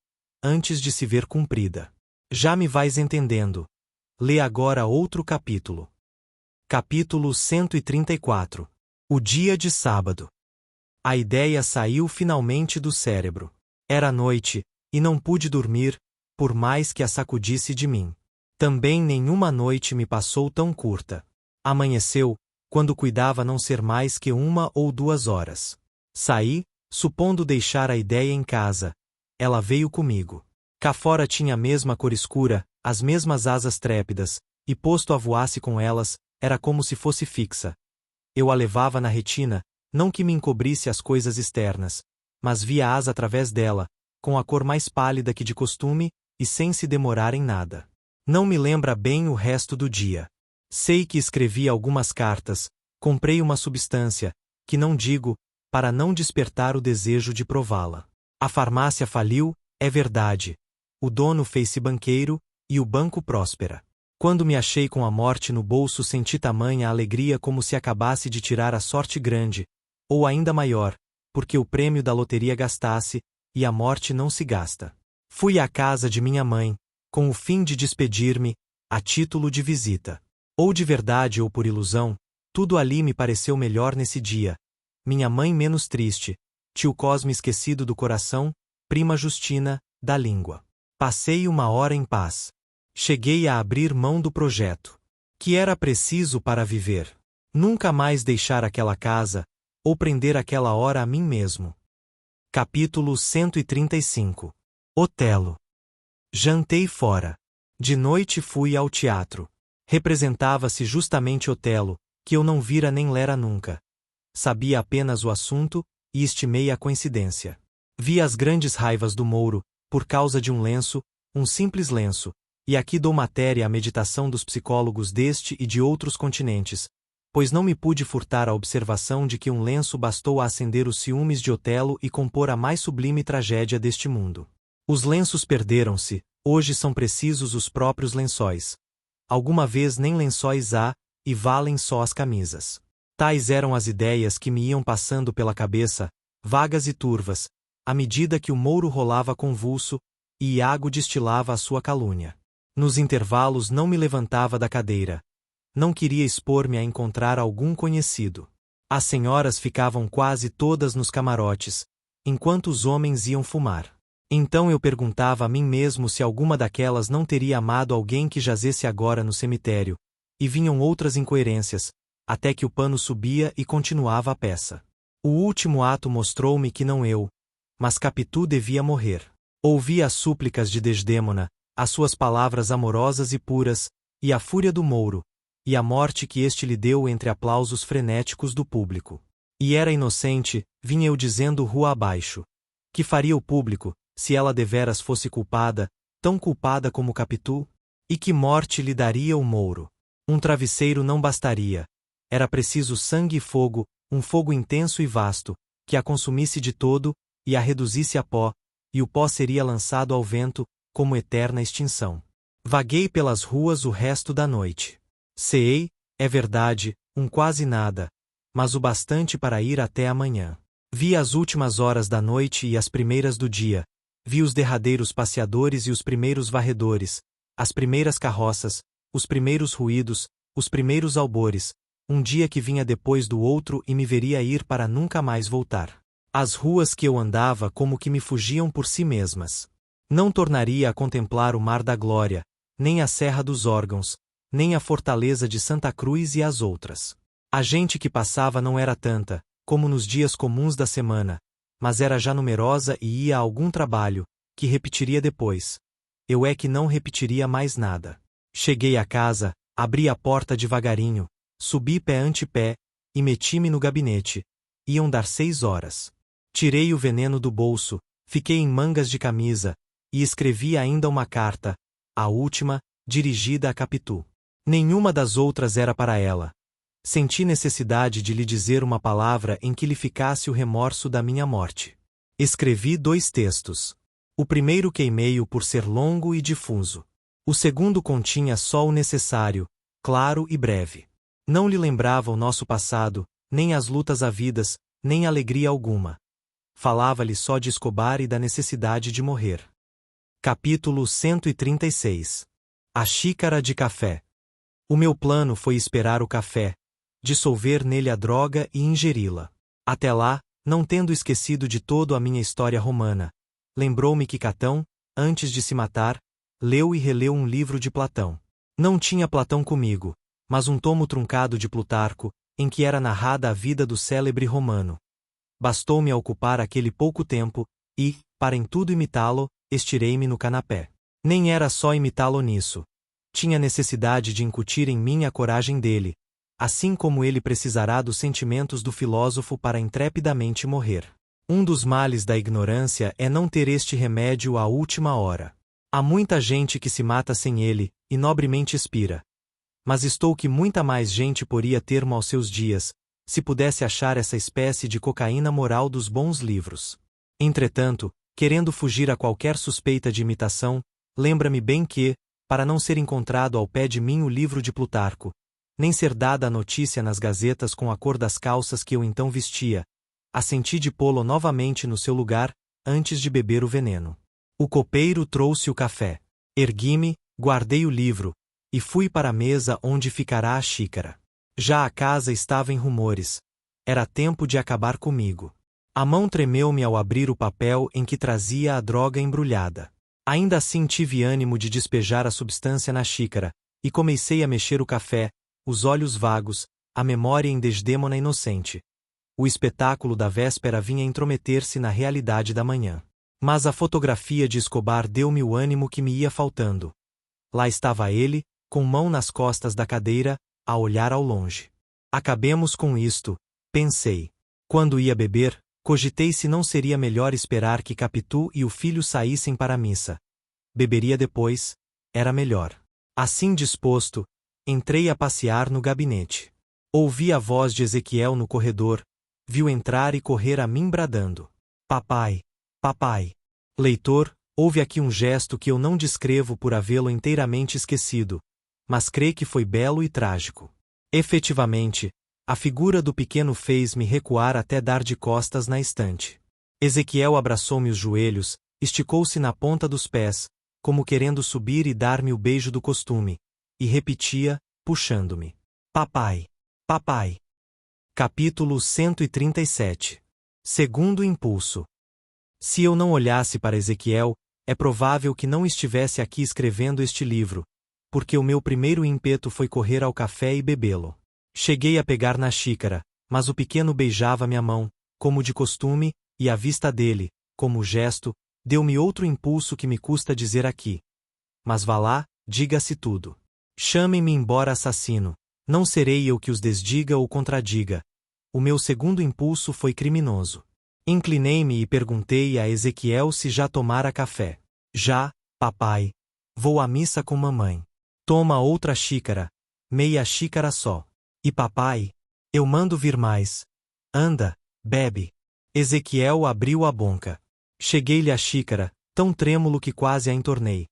antes de se ver cumprida. Já me vais entendendo. Lê agora outro capítulo. Capítulo 134. O dia de sábado. A ideia saiu finalmente do cérebro. Era noite, e não pude dormir, por mais que a sacudisse de mim. Também nenhuma noite me passou tão curta. Amanheceu, quando cuidava não ser mais que 1 ou 2 horas. Saí, supondo deixar a ideia em casa. Ela veio comigo. Cá fora tinha a mesma cor escura, as mesmas asas trépidas, e posto a voasse com elas, era como se fosse fixa. Eu a levava na retina, não que me encobrisse as coisas externas, mas via a asa através dela, com a cor mais pálida que de costume, e sem se demorar em nada. Não me lembra bem o resto do dia. Sei que escrevi algumas cartas, comprei uma substância, que não digo, para não despertar o desejo de prová-la. A farmácia faliu, é verdade. O dono fez-se banqueiro, e o banco próspera. Quando me achei com a morte no bolso senti tamanha alegria como se acabasse de tirar a sorte grande, ou ainda maior, porque o prêmio da loteria gastasse, e a morte não se gasta. Fui à casa de minha mãe, com o fim de despedir-me, a título de visita. Ou de verdade ou por ilusão, tudo ali me pareceu melhor nesse dia. Minha mãe menos triste, tio Cosme esquecido do coração, prima Justina, da língua. Passei 1 hora em paz. Cheguei a abrir mão do projeto. Que era preciso para viver. Nunca mais deixar aquela casa, ou prender aquela hora a mim mesmo. Capítulo 135. Otelo. Jantei fora. De noite fui ao teatro. Representava-se justamente Otelo, que eu não vira nem lera nunca. Sabia apenas o assunto, e estimei a coincidência. Vi as grandes raivas do Mouro, por causa de um lenço, um simples lenço, e aqui dou matéria à meditação dos psicólogos deste e de outros continentes, pois não me pude furtar a observação de que um lenço bastou a acender os ciúmes de Otelo e compor a mais sublime tragédia deste mundo. Os lenços perderam-se, hoje são precisos os próprios lençóis. Alguma vez nem lençóis há, e valem só as camisas. Tais eram as ideias que me iam passando pela cabeça, vagas e turvas, à medida que o Mouro rolava convulso, e Iago destilava a sua calúnia. Nos intervalos não me levantava da cadeira. Não queria expor-me a encontrar algum conhecido. As senhoras ficavam quase todas nos camarotes, enquanto os homens iam fumar. Então eu perguntava a mim mesmo se alguma daquelas não teria amado alguém que jazesse agora no cemitério, e vinham outras incoerências, até que o pano subia e continuava a peça. O último ato mostrou-me que não eu, mas Capitu devia morrer. Ouvi as súplicas de Desdémona, as suas palavras amorosas e puras, e a fúria do Mouro, e a morte que este lhe deu entre aplausos frenéticos do público. E era inocente, vinha eu dizendo rua abaixo. Que faria o público, se ela deveras fosse culpada, tão culpada como Capitu? E que morte lhe daria o Mouro? Um travesseiro não bastaria. Era preciso sangue e fogo, um fogo intenso e vasto, que a consumisse de todo, e a reduzisse a pó, e o pó seria lançado ao vento, como eterna extinção. Vaguei pelas ruas o resto da noite. Ceei, é verdade, um quase nada, mas o bastante para ir até amanhã. Vi as últimas horas da noite e as primeiras do dia, vi os derradeiros passeadores e os primeiros varredores, as primeiras carroças, os primeiros ruídos, os primeiros albores, um dia que vinha depois do outro e me veria ir para nunca mais voltar. As ruas que eu andava como que me fugiam por si mesmas. Não tornaria a contemplar o Mar da Glória, nem a Serra dos Órgãos, nem a Fortaleza de Santa Cruz e as outras. A gente que passava não era tanta, como nos dias comuns da semana, mas era já numerosa e ia a algum trabalho, que repetiria depois. Eu é que não repetiria mais nada. Cheguei à casa, abri a porta devagarinho, subi pé ante pé, e meti-me no gabinete. Iam dar 6 horas. Tirei o veneno do bolso, fiquei em mangas de camisa, e escrevi ainda uma carta, a última, dirigida a Capitu. Nenhuma das outras era para ela. Senti necessidade de lhe dizer uma palavra em que lhe ficasse o remorso da minha morte. Escrevi 2 textos. O primeiro queimei-o por ser longo e difuso. O segundo continha só o necessário, claro e breve. Não lhe lembrava o nosso passado, nem as lutas havidas, nem alegria alguma. Falava-lhe só de Escobar e da necessidade de morrer. Capítulo 136. A xícara de café. O meu plano foi esperar o café, dissolver nele a droga e ingeri-la. Até lá, não tendo esquecido de todo a minha história romana, lembrou-me que Catão, antes de se matar, leu e releu um livro de Platão. Não tinha Platão comigo, mas um tomo truncado de Plutarco, em que era narrada a vida do célebre romano. Bastou-me a ocupar aquele pouco tempo, e, para em tudo imitá-lo, estirei-me no canapé. Nem era só imitá-lo nisso. Tinha necessidade de incutir em mim a coragem dele, assim como ele precisará dos sentimentos do filósofo para intrepidamente morrer. Um dos males da ignorância é não ter este remédio à última hora. Há muita gente que se mata sem ele, e nobremente expira. Mas estou que muita mais gente poria termo aos seus dias, se pudesse achar essa espécie de cocaína moral dos bons livros. Entretanto, querendo fugir a qualquer suspeita de imitação, lembra-me bem que, para não ser encontrado ao pé de mim o livro de Plutarco, nem ser dada a notícia nas gazetas com a cor das calças que eu então vestia, assenti de pô-lo novamente no seu lugar, antes de beber o veneno. O copeiro trouxe o café. Ergui-me, guardei o livro, e fui para a mesa onde ficará a xícara. Já a casa estava em rumores. Era tempo de acabar comigo. A mão tremeu-me ao abrir o papel em que trazia a droga embrulhada. Ainda assim tive ânimo de despejar a substância na xícara, e comecei a mexer o café, os olhos vagos, a memória em Desdémona inocente. O espetáculo da véspera vinha intrometer-se na realidade da manhã. Mas a fotografia de Escobar deu-me o ânimo que me ia faltando. Lá estava ele, com mão nas costas da cadeira, a olhar ao longe. Acabemos com isto, pensei. Quando ia beber, cogitei se não seria melhor esperar que Capitu e o filho saíssem para a missa. Beberia depois, era melhor. Assim disposto, entrei a passear no gabinete. Ouvi a voz de Ezequiel no corredor, viu entrar e correr a mim bradando: Papai! Papai! Leitor, houve aqui um gesto que eu não descrevo por havê-lo inteiramente esquecido, mas creio que foi belo e trágico. Efetivamente, a figura do pequeno fez-me recuar até dar de costas na estante. Ezequiel abraçou-me os joelhos, esticou-se na ponta dos pés, como querendo subir e dar-me o beijo do costume, e repetia, puxando-me: Papai! Papai! Capítulo 137. Segundo impulso. Se eu não olhasse para Ezequiel, é provável que não estivesse aqui escrevendo este livro, porque o meu primeiro ímpeto foi correr ao café e bebê-lo. Cheguei a pegar na xícara, mas o pequeno beijava minha mão, como de costume, e a vista dele, como gesto, deu-me outro impulso que me custa dizer aqui. Mas vá lá, diga-se tudo. Chamem-me embora assassino, não serei eu que os desdiga ou contradiga. O meu segundo impulso foi criminoso. Inclinei-me e perguntei a Ezequiel se já tomara café. Já, papai. Vou à missa com mamãe. Toma outra xícara. Meia xícara só. E papai? Eu mando vir mais. Anda, bebe. Ezequiel abriu a boca. Cheguei-lhe a xícara, tão trêmulo que quase a entornei,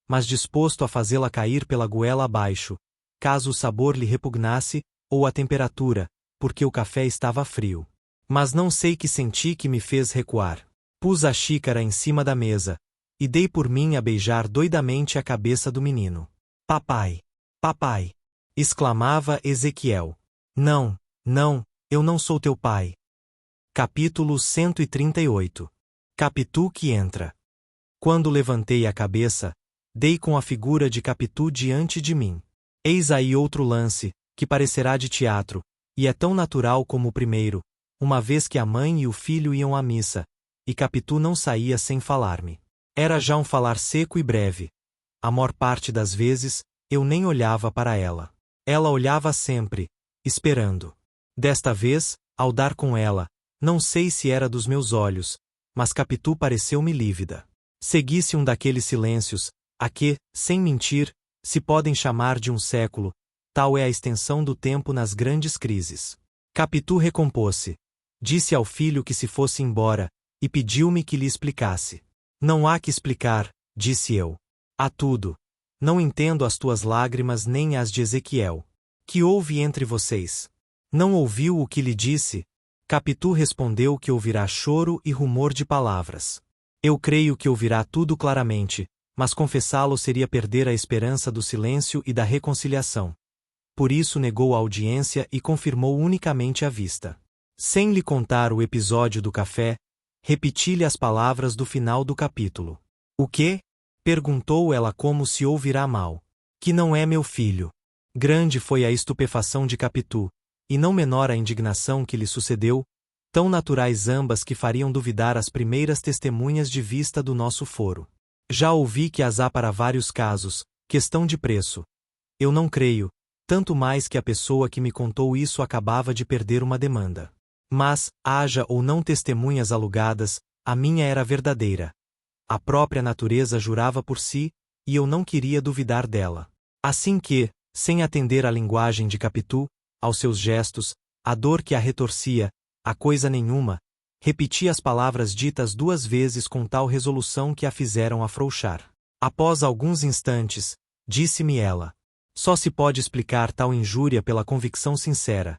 mas disposto a fazê-la cair pela goela abaixo, caso o sabor lhe repugnasse, ou a temperatura, porque o café estava frio. Mas não sei que senti que me fez recuar. Pus a xícara em cima da mesa, e dei por mim a beijar doidamente a cabeça do menino. Papai! Papai! Exclamava Ezequiel. Não, não, eu não sou teu pai. Capítulo 138. Capitu que entra. Quando levantei a cabeça, dei com a figura de Capitu diante de mim. Eis aí outro lance, que parecerá de teatro, e é tão natural como o primeiro, uma vez que a mãe e o filho iam à missa, e Capitu não saía sem falar-me. Era já um falar seco e breve. A maior parte das vezes, eu nem olhava para ela. Ela olhava sempre, esperando. Desta vez, ao dar com ela, não sei se era dos meus olhos, mas Capitu pareceu-me lívida. Seguisse um daqueles silêncios, a que, sem mentir, se podem chamar de um século, tal é a extensão do tempo nas grandes crises. Capitu recompôs-se. Disse ao filho que se fosse embora, e pediu-me que lhe explicasse. Não há que explicar, disse eu. Há tudo. Não entendo as tuas lágrimas nem as de Ezequiel. Que houve entre vocês? Não ouviu o que lhe disse? Capitu respondeu que ouvirá choro e rumor de palavras. Eu creio que ouvirá tudo claramente, mas confessá-lo seria perder a esperança do silêncio e da reconciliação. Por isso negou a audiência e confirmou unicamente a vista. Sem lhe contar o episódio do café, repeti-lhe as palavras do final do capítulo. O quê? Perguntou ela como se ouvirá mal. Que não é meu filho. Grande foi a estupefação de Capitu, e não menor a indignação que lhe sucedeu, tão naturais ambas que fariam duvidar as primeiras testemunhas de vista do nosso foro. Já ouvi que as há para vários casos, questão de preço. Eu não creio, tanto mais que a pessoa que me contou isso acabava de perder uma demanda. Mas, haja ou não testemunhas alugadas, a minha era verdadeira. A própria natureza jurava por si, e eu não queria duvidar dela. Assim que, sem atender à linguagem de Capitu, aos seus gestos, à dor que a retorcia, a coisa nenhuma, repeti as palavras ditas 2 vezes com tal resolução que a fizeram afrouxar. Após alguns instantes, disse-me ela: só se pode explicar tal injúria pela convicção sincera.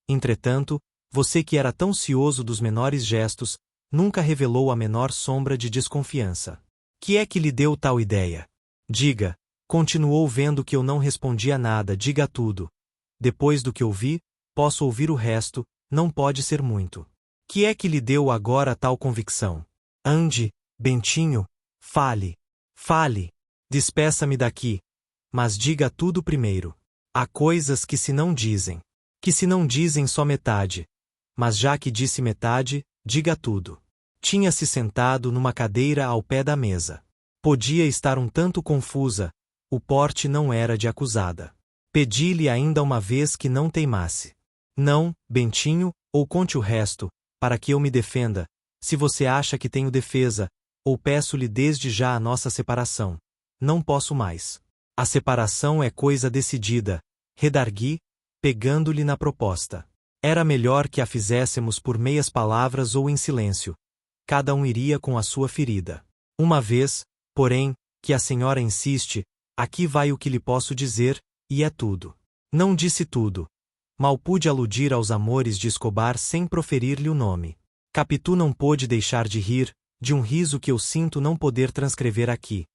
Entretanto, você que era tão cioso dos menores gestos, nunca revelou a menor sombra de desconfiança. Que é que lhe deu tal ideia? Diga, continuou vendo que eu não respondia nada, diga tudo. Depois do que ouvi, posso ouvir o resto, não pode ser muito. Que é que lhe deu agora tal convicção? Ande, Bentinho, fale. Fale. Despeça-me daqui. Mas diga tudo primeiro. Há coisas que se não dizem. Que se não dizem só metade. Mas já que disse metade, diga tudo. Tinha-se sentado numa cadeira ao pé da mesa. Podia estar um tanto confusa, o porte não era de acusada. Pedi-lhe ainda uma vez que não teimasse. Não, Bentinho, ou conte o resto, para que eu me defenda, se você acha que tenho defesa, ou peço-lhe desde já a nossa separação. Não posso mais. A separação é coisa decidida, redargui, pegando-lhe na proposta. Era melhor que a fizéssemos por meias palavras ou em silêncio. Cada um iria com a sua ferida. Uma vez, porém, que a senhora insiste, aqui vai o que lhe posso dizer, e é tudo. Não disse tudo. Mal pude aludir aos amores de Escobar sem proferir-lhe o nome. Capitu não pôde deixar de rir, de um riso que eu sinto não poder transcrever aqui.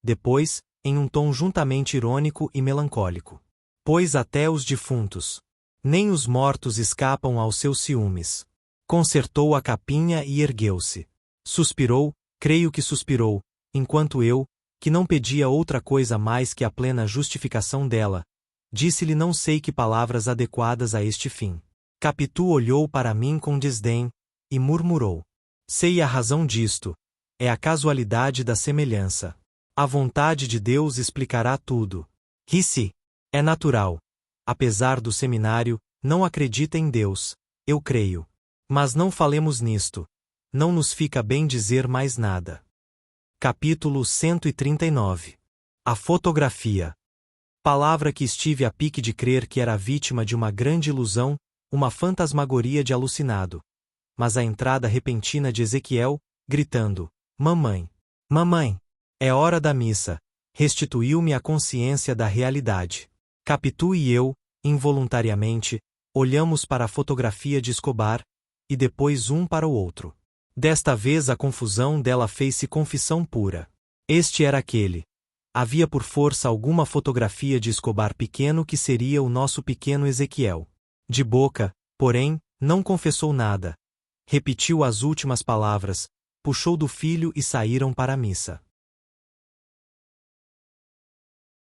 Depois, em um tom juntamente irônico e melancólico. Pois até os defuntos, nem os mortos escapam aos seus ciúmes. Consertou a capinha e ergueu-se. Suspirou, creio que suspirou, enquanto eu, que não pedia outra coisa mais que a plena justificação dela, disse-lhe não sei que palavras adequadas a este fim. Capitu olhou para mim com desdém, e murmurou: sei a razão disto. É a casualidade da semelhança. A vontade de Deus explicará tudo. Ri-se. É natural. Apesar do seminário, não acredita em Deus. Eu creio. Mas não falemos nisto. Não nos fica bem dizer mais nada. Capítulo 139. A fotografia. Palavra que estive a pique de crer que era vítima de uma grande ilusão, uma fantasmagoria de alucinado. Mas a entrada repentina de Ezequiel, gritando: mamãe! Mamãe! É hora da missa, restituiu-me a consciência da realidade. Capitu e eu, involuntariamente, olhamos para a fotografia de Escobar, e depois um para o outro. Desta vez a confusão dela fez-se confissão pura. Este era aquele. Havia por força alguma fotografia de Escobar pequeno que seria o nosso pequeno Ezequiel. De boca, porém, não confessou nada. Repetiu as últimas palavras, puxou do filho e saíram para a missa.